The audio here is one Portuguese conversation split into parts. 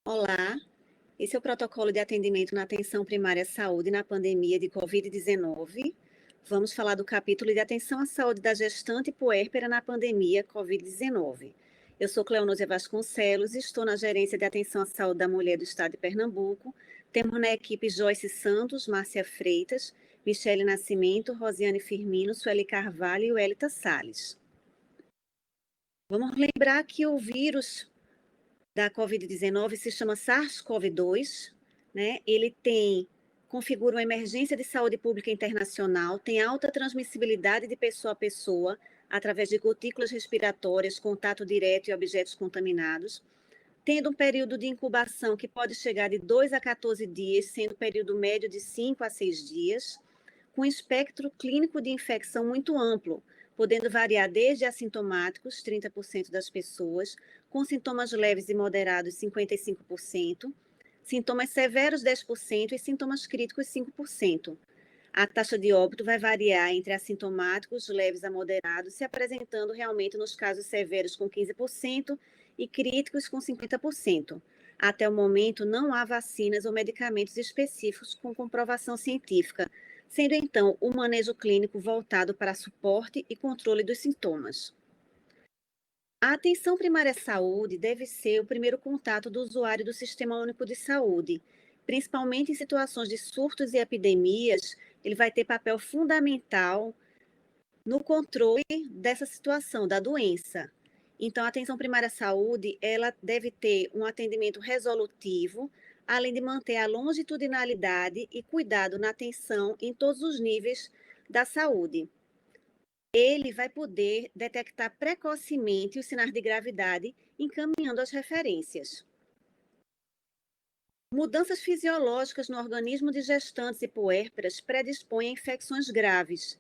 Olá, esse é o protocolo de atendimento na atenção primária à saúde na pandemia de Covid-19. Vamos falar do capítulo de atenção à saúde da gestante puérpera na pandemia Covid-19. Eu sou Cleonósia Vasconcelos e estou na gerência de atenção à saúde da mulher do estado de Pernambuco. Temos na equipe Joyce Santos, Márcia Freitas, Michele Nascimento, Rosiane Firmino, Sueli Carvalho e Welita Salles. Vamos lembrar que o vírus da Covid-19 se chama SARS-CoV-2, né? Ele configura uma emergência de saúde pública internacional, tem alta transmissibilidade de pessoa a pessoa, através de gotículas respiratórias, contato direto e objetos contaminados, tendo um período de incubação que pode chegar de 2 a 14 dias, sendo período médio de 5 a 6 dias, com espectro clínico de infecção muito amplo, podendo variar desde assintomáticos, 30% das pessoas, com sintomas leves e moderados, 55%, sintomas severos, 10% e sintomas críticos, 5%. A taxa de óbito vai variar entre assintomáticos, leves a moderados, se apresentando realmente nos casos severos com 15% e críticos com 50%. Até o momento, não há vacinas ou medicamentos específicos com comprovação científica, sendo então o manejo clínico voltado para suporte e controle dos sintomas. A atenção primária à saúde deve ser o primeiro contato do usuário do Sistema Único de Saúde, principalmente em situações de surtos e epidemias. Ele vai ter papel fundamental no controle dessa situação, da doença. Então, a atenção primária à saúde, ela deve ter um atendimento resolutivo, além de manter a longitudinalidade e cuidado na atenção em todos os níveis da saúde. Ele vai poder detectar precocemente os sinais de gravidade, encaminhando as referências. Mudanças fisiológicas no organismo de gestantes e puérperas predispõem a infecções graves,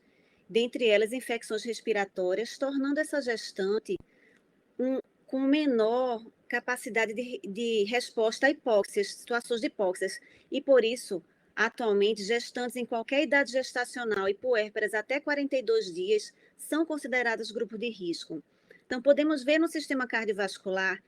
dentre elas infecções respiratórias, tornando essa gestante com menor capacidade de resposta a hipóxias, situações de hipóxias, e por isso, atualmente, gestantes em qualquer idade gestacional e puérperas até 42 dias são consideradas grupo de risco. Então, podemos ver no sistema cardiovascular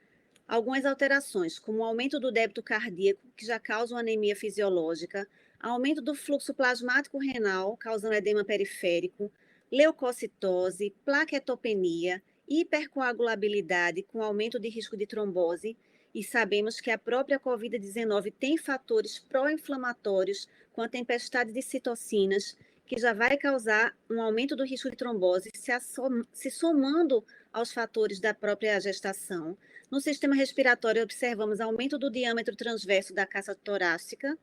algumas alterações, como o aumento do débito cardíaco, que já causa uma anemia fisiológica, aumento do fluxo plasmático renal, causando edema periférico, leucocitose, plaquetopenia, hipercoagulabilidade com aumento de risco de trombose, e sabemos que a própria Covid-19 tem fatores pró-inflamatórios com a tempestade de citocinas, que já vai causar um aumento do risco de trombose, se somando aos fatores da própria gestação. No sistema respiratório, observamos aumento do diâmetro transverso da caixa torácica,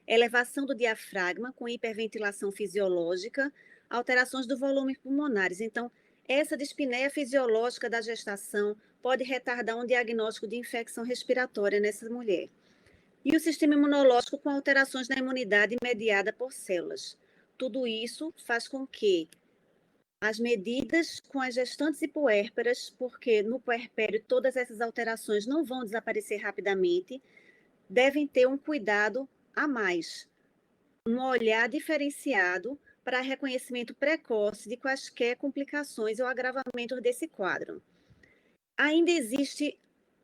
elevação do diafragma com hiperventilação fisiológica, alterações do volume pulmonares. Então, essa dispneia fisiológica da gestação pode retardar um diagnóstico de infecção respiratória nessa mulher. E o sistema imunológico com alterações na imunidade mediada por células. Tudo isso faz com que as medidas com as gestantes e puérperas, porque no puerpério todas essas alterações não vão desaparecer rapidamente, devem ter um cuidado a mais, um olhar diferenciado para reconhecimento precoce de quaisquer complicações ou agravamento desse quadro. Ainda existe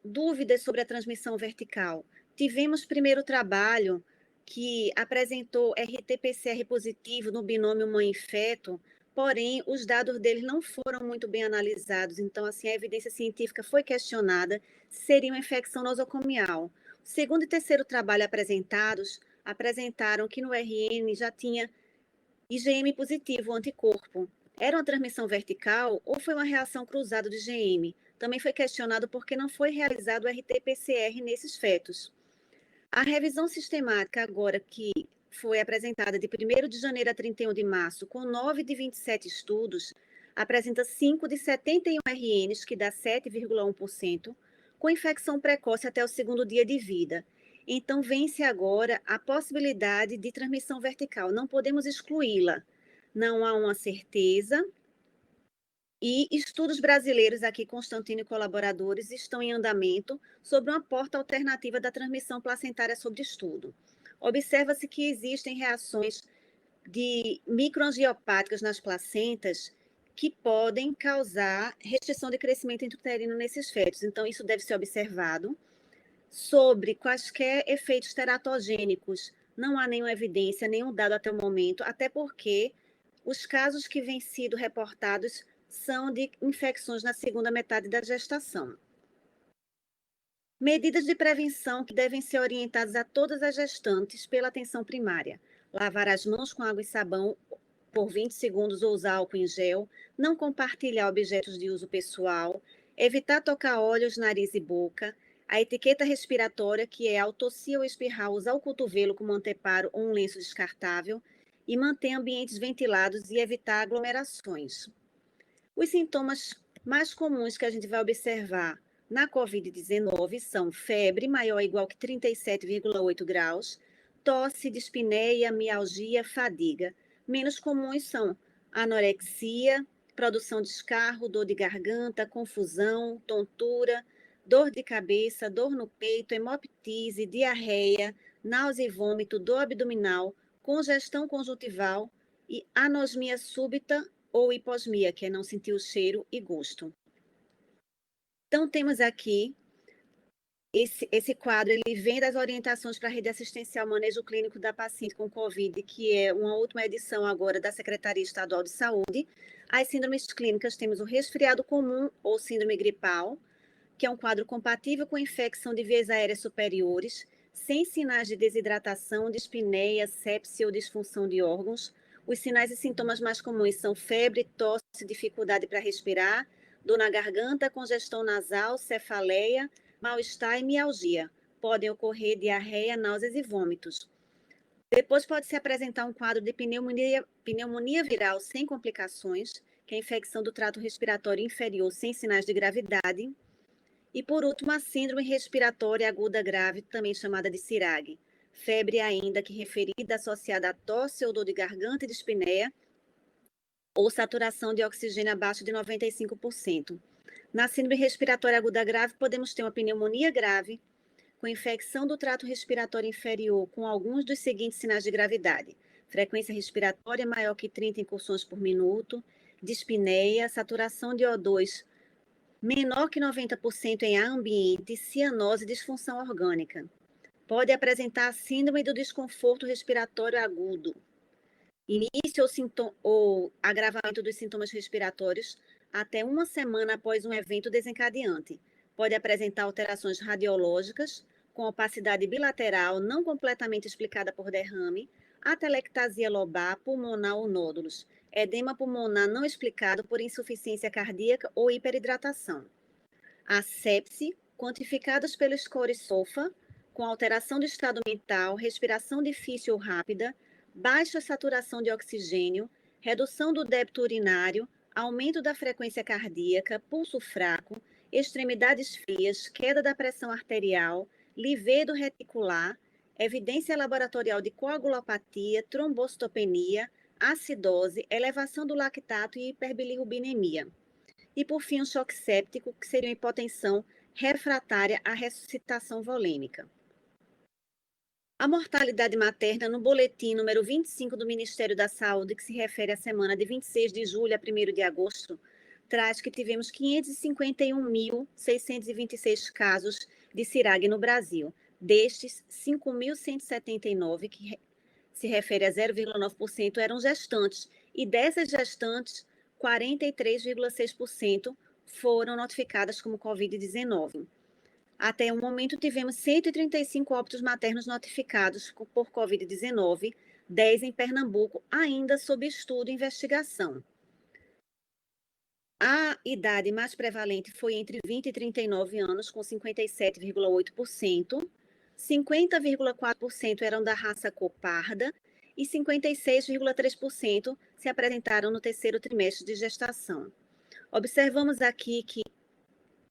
dúvidas sobre a transmissão vertical. Tivemos primeiro trabalho que apresentou RT-PCR positivo no binômio mãe e feto, porém, os dados deles não foram muito bem analisados, então, assim, a evidência científica foi questionada se seria uma infecção nosocomial. O segundo e terceiro trabalho apresentaram que no RN já tinha IgM positivo, anticorpo. Era uma transmissão vertical ou foi uma reação cruzada de IgM? Também foi questionado porque não foi realizado o RT-PCR nesses fetos. A revisão sistemática agora que foi apresentada de 1º de janeiro a 31 de março, com 9 de 27 estudos, apresenta 5 de 71 RNs, que dá 7,1%, com infecção precoce até o segundo dia de vida. Então, vence agora a possibilidade de transmissão vertical. Não podemos excluí-la. Não há uma certeza. E estudos brasileiros aqui, Constantino e colaboradores, estão em andamento sobre uma porta alternativa da transmissão placentária sobre estudo. Observa-se que existem reações de microangiopáticas nas placentas que podem causar restrição de crescimento intrauterino nesses fetos. Então, isso deve ser observado. Sobre quaisquer efeitos teratogênicos, não há nenhuma evidência, nenhum dado até o momento, até porque os casos que vêm sido reportados são de infecções na segunda metade da gestação. Medidas de prevenção que devem ser orientadas a todas as gestantes pela atenção primária: lavar as mãos com água e sabão por 20 segundos ou usar álcool em gel, não compartilhar objetos de uso pessoal, evitar tocar olhos, nariz e boca, a etiqueta respiratória, que é ao tossir ou espirrar, usar o cotovelo como anteparo ou um lenço descartável, e manter ambientes ventilados e evitar aglomerações. Os sintomas mais comuns que a gente vai observar na COVID-19 são febre maior ou igual que 37,8 graus, tosse, dispneia, mialgia, fadiga. Menos comuns são anorexia, produção de escarro, dor de garganta, confusão, tontura, dor de cabeça, dor no peito, hemoptise, diarreia, náusea e vômito, dor abdominal, congestão conjuntival e anosmia súbita ou hiposmia, que é não sentir o cheiro e gosto. Então, temos aqui esse quadro, ele vem das orientações para a rede assistencial manejo clínico da paciente com COVID, que é uma última edição agora da Secretaria Estadual de Saúde. As síndromes clínicas, temos o resfriado comum ou síndrome gripal, que é um quadro compatível com infecção de vias aéreas superiores, sem sinais de desidratação, dispneia, sepse ou disfunção de órgãos. Os sinais e sintomas mais comuns são febre, tosse, dificuldade para respirar, dor na garganta, congestão nasal, cefaleia, mal-estar e mialgia. Podem ocorrer diarreia, náuseas e vômitos. Depois pode se apresentar um quadro de pneumonia viral sem complicações, que é a infecção do trato respiratório inferior sem sinais de gravidade. E, por último, a síndrome respiratória aguda grave, também chamada de CIRAG. Febre ainda que referida associada a tosse ou dor de garganta e dispneia, ou saturação de oxigênio abaixo de 95%. Na síndrome respiratória aguda grave, podemos ter uma pneumonia grave, com infecção do trato respiratório inferior, com alguns dos seguintes sinais de gravidade: frequência respiratória maior que 30 incursões por minuto, dispneia, saturação de O2 menor que 90% em ar ambiente, cianose e disfunção orgânica. Pode apresentar a síndrome do desconforto respiratório agudo, início ou agravamento dos sintomas respiratórios até uma semana após um evento desencadeante. Pode apresentar alterações radiológicas, com opacidade bilateral não completamente explicada por derrame, atelectasia lobar, pulmonar ou nódulos, edema pulmonar não explicado por insuficiência cardíaca ou hiperidratação. A sepse, quantificadas pelo score SOFA, com alteração do estado mental, respiração difícil ou rápida, baixa saturação de oxigênio, redução do débito urinário, aumento da frequência cardíaca, pulso fraco, extremidades frias, queda da pressão arterial, livedo reticular, evidência laboratorial de coagulopatia, trombocitopenia, acidose, elevação do lactato e hiperbilirrubinemia. E, por fim, um choque séptico, que seria uma hipotensão refratária à ressuscitação volêmica. A mortalidade materna, no boletim número 25 do Ministério da Saúde, que se refere à semana de 26 de julho a 1º de agosto, traz que tivemos 551.626 casos de CIRAG no Brasil. Destes, 5.179, que se refere a 0,9%, eram gestantes. E dessas gestantes, 43,6% foram notificadas como Covid-19. Até o momento, tivemos 135 óbitos maternos notificados por Covid-19, 10 em Pernambuco, ainda sob estudo e investigação. A idade mais prevalente foi entre 20 e 39 anos, com 57,8%, 50,4% eram da raça cor parda e 56,3% se apresentaram no terceiro trimestre de gestação. Observamos aqui que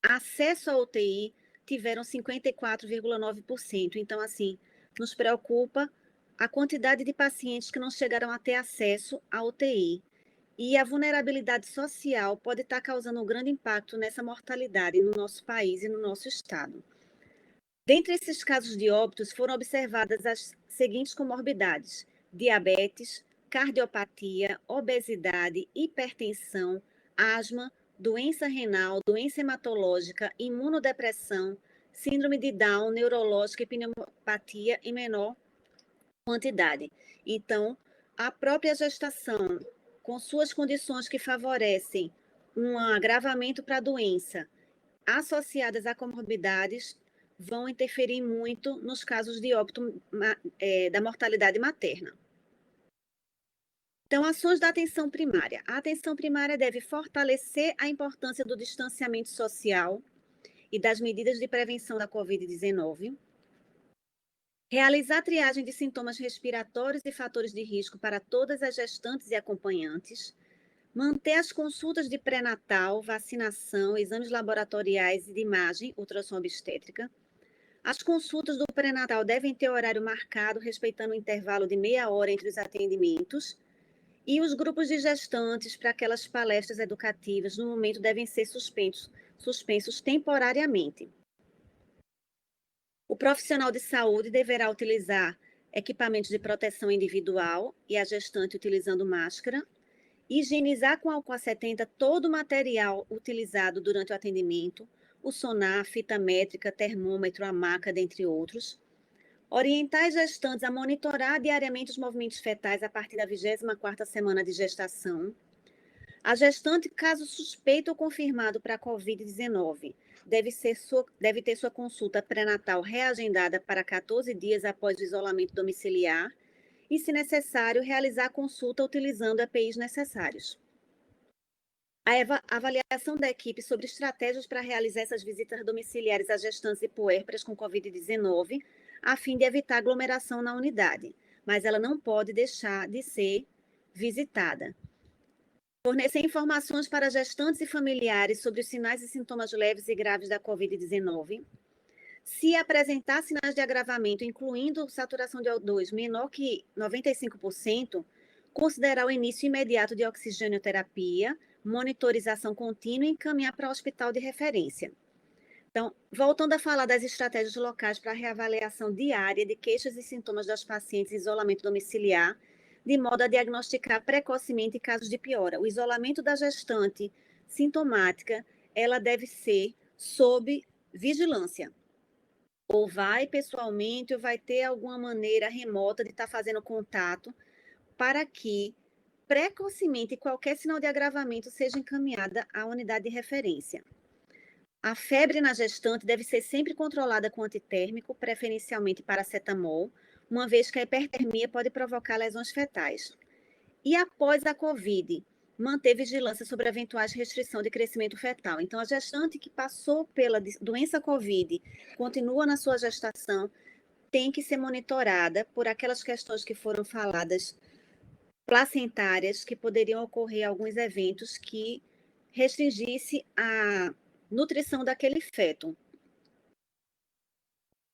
acesso à UTI tiveram 54,9%. Então, assim, nos preocupa a quantidade de pacientes que não chegaram a ter acesso à UTI. E a vulnerabilidade social pode estar causando um grande impacto nessa mortalidade no nosso país e no nosso estado. Dentre esses casos de óbitos, foram observadas as seguintes comorbidades: diabetes, cardiopatia, obesidade, hipertensão, asma, doença renal, doença hematológica, imunodepressão, síndrome de Down, neurológica e pneumopatia em menor quantidade. Então, a própria gestação, com suas condições que favorecem um agravamento para a doença, associadas a comorbidades, vão interferir muito nos casos de óbito da mortalidade materna. Então, ações da atenção primária. A atenção primária deve fortalecer a importância do distanciamento social e das medidas de prevenção da Covid-19, realizar triagem de sintomas respiratórios e fatores de risco para todas as gestantes e acompanhantes, manter as consultas de pré-natal, vacinação, exames laboratoriais e de imagem, ultrassom obstétrica. As consultas do pré-natal devem ter horário marcado, respeitando o intervalo de meia hora entre os atendimentos. E os grupos de gestantes para aquelas palestras educativas, no momento, devem ser suspensos temporariamente. O profissional de saúde deverá utilizar equipamentos de proteção individual e a gestante utilizando máscara, higienizar com álcool 70 todo o material utilizado durante o atendimento, o sonar, fita métrica, termômetro, a maca, dentre outros. Orientar as gestantes a monitorar diariamente os movimentos fetais a partir da 24ª semana de gestação. A gestante, caso suspeito ou confirmado para a Covid-19, deve ter sua consulta pré-natal reagendada para 14 dias após o isolamento domiciliar e, se necessário, realizar a consulta utilizando EPIs necessários. A avaliação da equipe sobre estratégias para realizar essas visitas domiciliares às gestantes e puérperas com Covid-19, a fim de evitar aglomeração na unidade, mas ela não pode deixar de ser visitada. Fornecer informações para gestantes e familiares sobre os sinais e sintomas leves e graves da Covid-19. Se apresentar sinais de agravamento, incluindo saturação de O2 menor que 95%, considerar o início imediato de oxigenoterapia, monitorização contínua e encaminhar para o hospital de referência. Então, voltando a falar das estratégias locais para a reavaliação diária de queixas e sintomas das pacientes em isolamento domiciliar, de modo a diagnosticar precocemente casos de piora. O isolamento da gestante sintomática, ela deve ser sob vigilância. Ou vai pessoalmente, ou vai ter alguma maneira remota de estar fazendo contato, para que precocemente qualquer sinal de agravamento seja encaminhada à unidade de referência. A febre na gestante deve ser sempre controlada com antitérmico, preferencialmente paracetamol, uma vez que a hipertermia pode provocar lesões fetais. E após a COVID, manter vigilância sobre eventuais restrições de crescimento fetal. Então, a gestante que passou pela doença COVID, continua na sua gestação, tem que ser monitorada por aquelas questões que foram faladas, placentárias, que poderiam ocorrer alguns eventos que restringisse a nutrição daquele feto.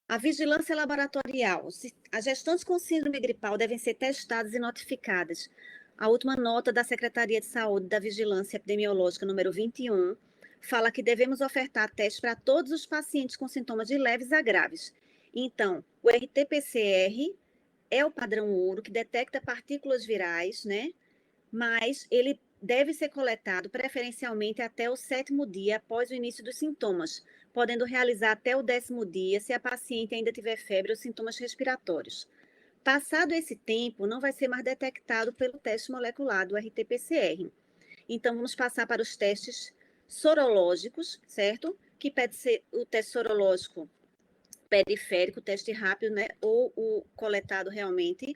A vigilância laboratorial. As gestantes com síndrome gripal devem ser testadas e notificadas. A última nota da Secretaria de Saúde da Vigilância Epidemiológica, número 21, fala que devemos ofertar testes para todos os pacientes com sintomas de leves a graves. Então, o RT-PCR é o padrão ouro que detecta partículas virais, né? Mas ele deve ser coletado preferencialmente até o 7º dia após o início dos sintomas, podendo realizar até o 10º dia se a paciente ainda tiver febre ou sintomas respiratórios. Passado esse tempo, não vai ser mais detectado pelo teste molecular do RT-PCR. Então, vamos passar para os testes sorológicos, certo? Que pode ser o teste sorológico periférico, o teste rápido, né? Ou o coletado realmente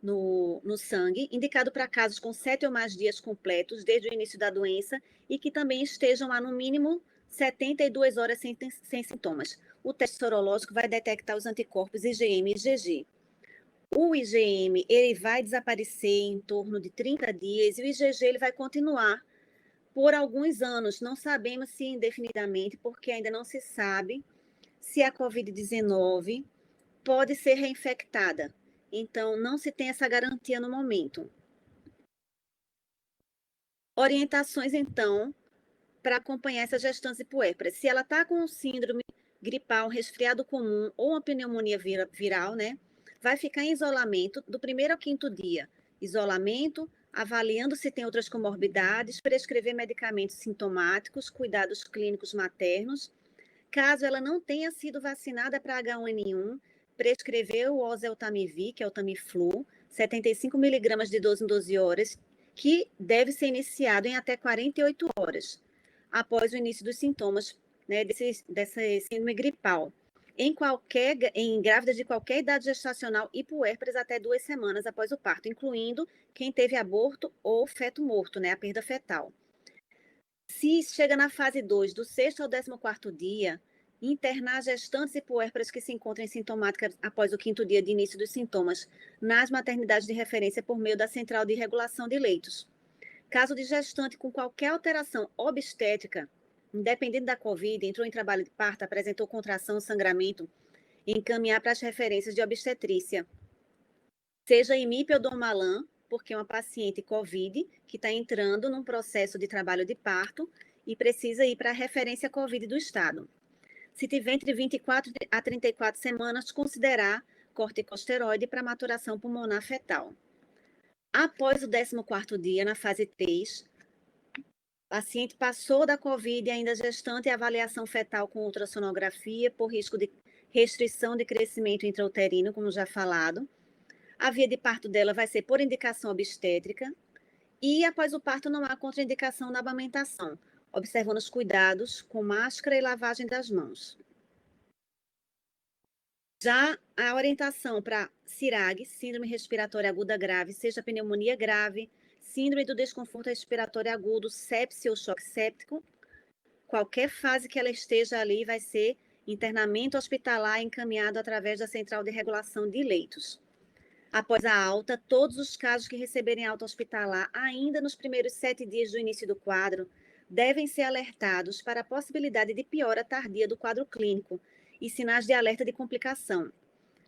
no sangue, indicado para casos com 7 ou mais dias completos desde o início da doença e que também estejam há, no mínimo, 72 horas sem sintomas. O teste sorológico vai detectar os anticorpos IgM e IgG. O IgM ele vai desaparecer em torno de 30 dias e o IgG ele vai continuar por alguns anos. Não sabemos se indefinidamente, porque ainda não se sabe se a Covid-19 pode ser reinfectada. Então, não se tem essa garantia no momento. Orientações, então, para acompanhar essa gestância puérpera. Se ela está com síndrome gripal, resfriado comum ou uma pneumonia viral, né? Vai ficar em isolamento do 1º ao 5º dia. Isolamento, avaliando se tem outras comorbidades, prescrever medicamentos sintomáticos, cuidados clínicos maternos, Caso ela não tenha sido vacinada para H1N1, prescrever o oseltamivir, que é o Tamiflu, 75 miligramas de 12 em 12 horas, que deve ser iniciado em até 48 horas após o início dos sintomas, né, dessa síndrome gripal. Em grávidas de qualquer idade gestacional e puérperas até 2 semanas após o parto, incluindo quem teve aborto ou feto morto, né, a perda fetal. Se chega na fase 2, do 6º ao 14º dia, internar gestantes e puérperas que se encontram em sintomática após o 5º dia de início dos sintomas nas maternidades de referência por meio da Central de Regulação de Leitos. Caso de gestante com qualquer alteração obstétrica, independente da COVID, entrou em trabalho de parto, apresentou contração, sangramento, encaminhar para as referências de obstetrícia, seja IMIP ou Dom Malan, porque é uma paciente COVID que está entrando num processo de trabalho de parto e precisa ir para a referência COVID do estado. Se tiver entre 24 a 34 semanas, considerar corticosteroide para maturação pulmonar fetal. Após o 14º dia, na fase 3, o paciente passou da COVID, ainda gestante, e avaliação fetal com ultrassonografia por risco de restrição de crescimento intrauterino, como já falado. A via de parto dela vai ser por indicação obstétrica e, após o parto, não há contraindicação na amamentação, observando os cuidados com máscara e lavagem das mãos. Já a orientação para CIRAG, síndrome respiratória aguda grave, seja pneumonia grave, síndrome do desconforto respiratório agudo, sepse ou choque séptico, qualquer fase que ela esteja ali vai ser internamento hospitalar encaminhado através da Central de Regulação de Leitos. Após a alta, todos os casos que receberem alta hospitalar, ainda nos primeiros 7 dias do início do quadro, devem ser alertados para a possibilidade de piora tardia do quadro clínico e sinais de alerta de complicação,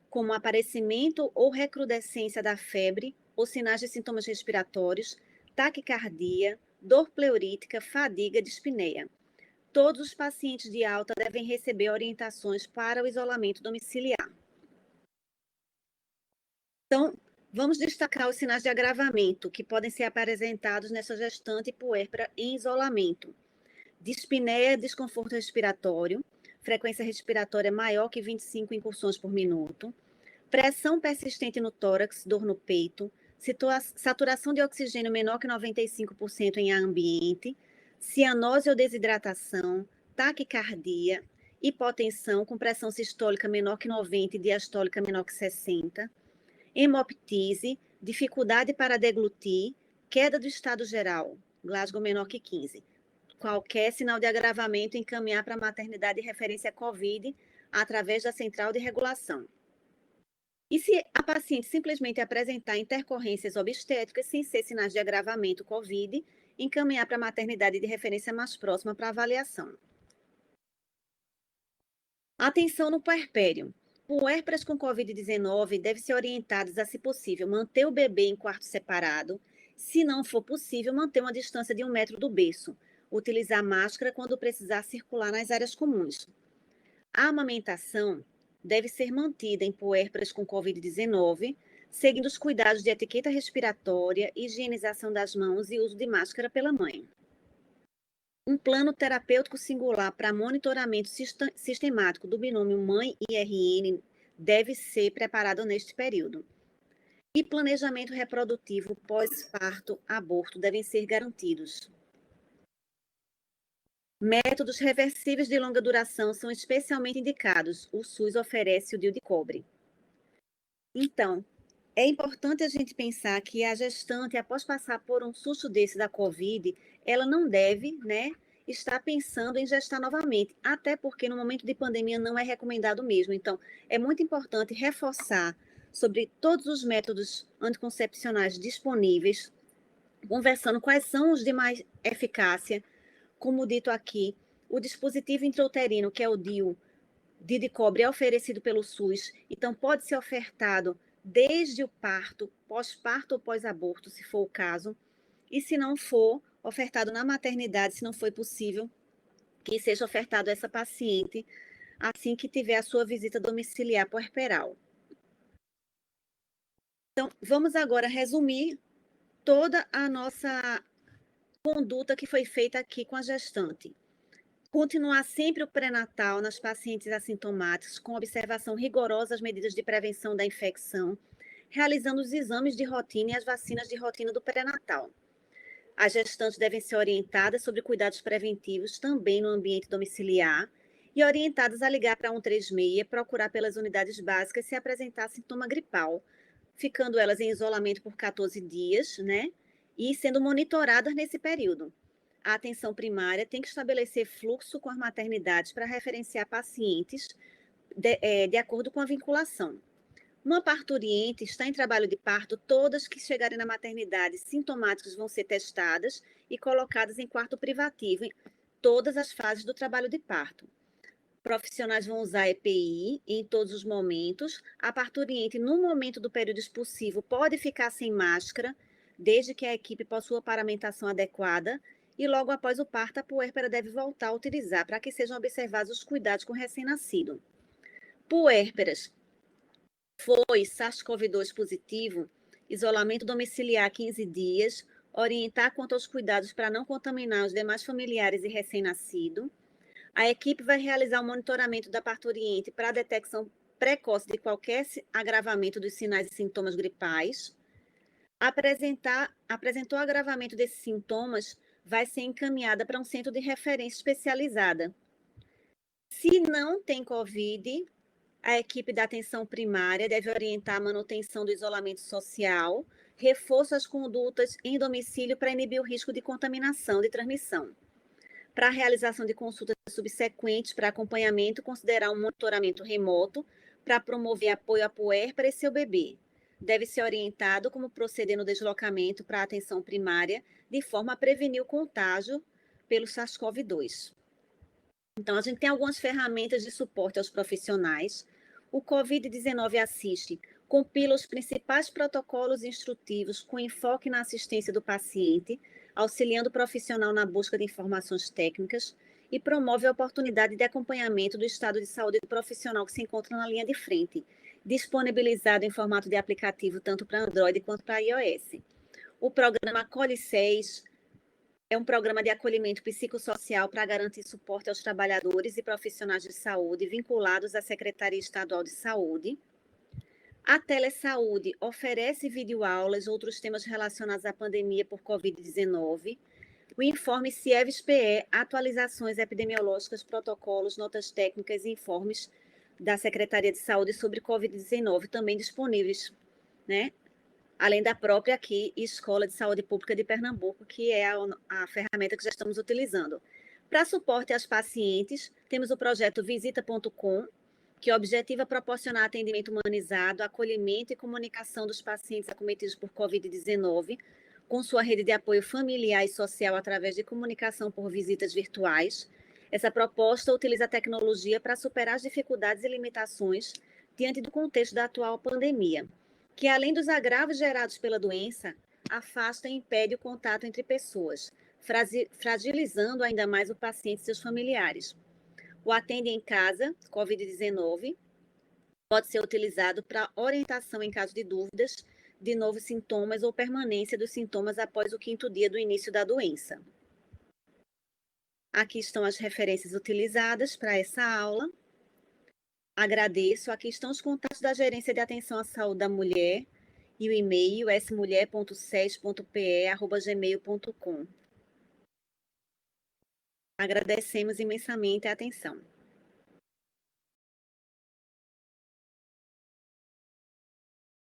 como aparecimento ou recrudescência da febre ou sinais de sintomas respiratórios, taquicardia, dor pleurítica, fadiga, dispneia. Todos os pacientes de alta devem receber orientações para o isolamento domiciliar. Então, vamos destacar os sinais de agravamento que podem ser apresentados nessa gestante puérpera em isolamento. Dispneia, desconforto respiratório, frequência respiratória maior que 25 incursões por minuto, pressão persistente no tórax, dor no peito, saturação de oxigênio menor que 95% em ar ambiente, cianose ou desidratação, taquicardia, hipotensão com pressão sistólica menor que 90 e diastólica menor que 60, hemoptise, dificuldade para deglutir, queda do estado geral, Glasgow menor que 15. Qualquer sinal de agravamento, encaminhar para a maternidade de referência COVID através da central de regulação. E se a paciente simplesmente apresentar intercorrências obstétricas sem ser sinais de agravamento COVID, encaminhar para a maternidade de referência mais próxima para avaliação. Atenção no puerpério. Puérperas com COVID-19 devem ser orientadas a, se possível, manter o bebê em quarto separado. Se não for possível, manter uma distância de 1 metro do berço. Utilizar máscara quando precisar circular nas áreas comuns. A amamentação deve ser mantida em puérperas com COVID-19, seguindo os cuidados de etiqueta respiratória, higienização das mãos e uso de máscara pela mãe. Um plano terapêutico singular para monitoramento sistemático do binômio mãe-IRN deve ser preparado neste período. E planejamento reprodutivo pós-parto, aborto devem ser garantidos. Métodos reversíveis de longa duração são especialmente indicados. O SUS oferece o DIU de cobre. Então, é importante a gente pensar que a gestante, após passar por um susto desse da COVID, ela não deve, estar pensando em gestar novamente, até porque no momento de pandemia não é recomendado mesmo. Então, é muito importante reforçar sobre todos os métodos anticoncepcionais disponíveis, conversando quais são os de mais eficácia. Como dito aqui, o dispositivo intrauterino, que é o DIU de cobre, é oferecido pelo SUS, então pode ser ofertado desde o parto, pós-parto ou pós-aborto, se for o caso, e se não for, ofertado na maternidade, se não for possível, que seja ofertado a essa paciente assim que tiver a sua visita domiciliar puerperal. Então, vamos agora resumir toda a nossa conduta que foi feita aqui com a gestante. Continuar sempre o pré-natal nas pacientes assintomáticas, com observação rigorosa das medidas de prevenção da infecção, realizando os exames de rotina e as vacinas de rotina do pré-natal. As gestantes devem ser orientadas sobre cuidados preventivos também no ambiente domiciliar e orientadas a ligar para 136, procurar pelas unidades básicas se apresentar sintoma gripal, ficando elas em isolamento por 14 dias, né? E sendo monitoradas nesse período. A atenção primária tem que estabelecer fluxo com as maternidades para referenciar pacientes de acordo com a vinculação. Uma parturiente está em trabalho de parto, todas que chegarem na maternidade sintomáticas vão ser testadas e colocadas em quarto privativo em todas as fases do trabalho de parto. Profissionais vão usar EPI em todos os momentos. A parturiente, no momento do período expulsivo, pode ficar sem máscara, desde que a equipe possua paramentação adequada, e logo após o parto, a puérpera deve voltar a utilizar para que sejam observados os cuidados com o recém-nascido. Puérperas foi SARS-CoV-2 positivo, isolamento domiciliar 15 dias, orientar quanto aos cuidados para não contaminar os demais familiares e recém-nascido. A equipe vai realizar o monitoramento da parturiente para a detecção precoce de qualquer agravamento dos sinais e sintomas gripais. Apresentou agravamento desses sintomas, vai ser encaminhada para um centro de referência especializada. Se não tem COVID, a equipe da atenção primária deve orientar a manutenção do isolamento social, reforço às condutas em domicílio para inibir o risco de contaminação, de transmissão. Para a realização de consultas subsequentes para acompanhamento, considerar um monitoramento remoto para promover apoio à puérpera e seu bebê. Deve ser orientado como proceder no deslocamento para a atenção primária, de forma a prevenir o contágio pelo SARS-CoV-2. Então, a gente tem algumas ferramentas de suporte aos profissionais. O COVID-19 Assiste compila os principais protocolos instrutivos com enfoque na assistência do paciente, auxiliando o profissional na busca de informações técnicas e promove a oportunidade de acompanhamento do estado de saúde do profissional que se encontra na linha de frente, disponibilizado em formato de aplicativo tanto para Android quanto para iOS. O programa Acolhe 6 é um programa de acolhimento psicossocial para garantir suporte aos trabalhadores e profissionais de saúde vinculados à Secretaria Estadual de Saúde. A Telesaúde oferece videoaulas e outros temas relacionados à pandemia por Covid-19. O informe CIEVES-PE, atualizações epidemiológicas, protocolos, notas técnicas e informes da Secretaria de Saúde sobre Covid-19, também disponíveis, né? Além da própria aqui Escola de Saúde Pública de Pernambuco, que é a ferramenta que já estamos utilizando. Para suporte aos pacientes, temos o projeto visita.com, que objetiva proporcionar atendimento humanizado, acolhimento e comunicação dos pacientes acometidos por Covid-19, com sua rede de apoio familiar e social através de comunicação por visitas virtuais. Essa proposta utiliza a tecnologia para superar as dificuldades e limitações diante do contexto da atual pandemia, que, além dos agravos gerados pela doença, afasta e impede o contato entre pessoas, fragilizando ainda mais o paciente e seus familiares. O Atende em Casa, Covid-19, pode ser utilizado para orientação em caso de dúvidas de novos sintomas ou permanência dos sintomas após o 5º dia do início da doença. Aqui estão as referências utilizadas para essa aula. Agradeço. Aqui estão os contatos da Gerência de Atenção à Saúde da Mulher e o e-mail smulher.ses.pe@gmail.com. Agradecemos imensamente a atenção.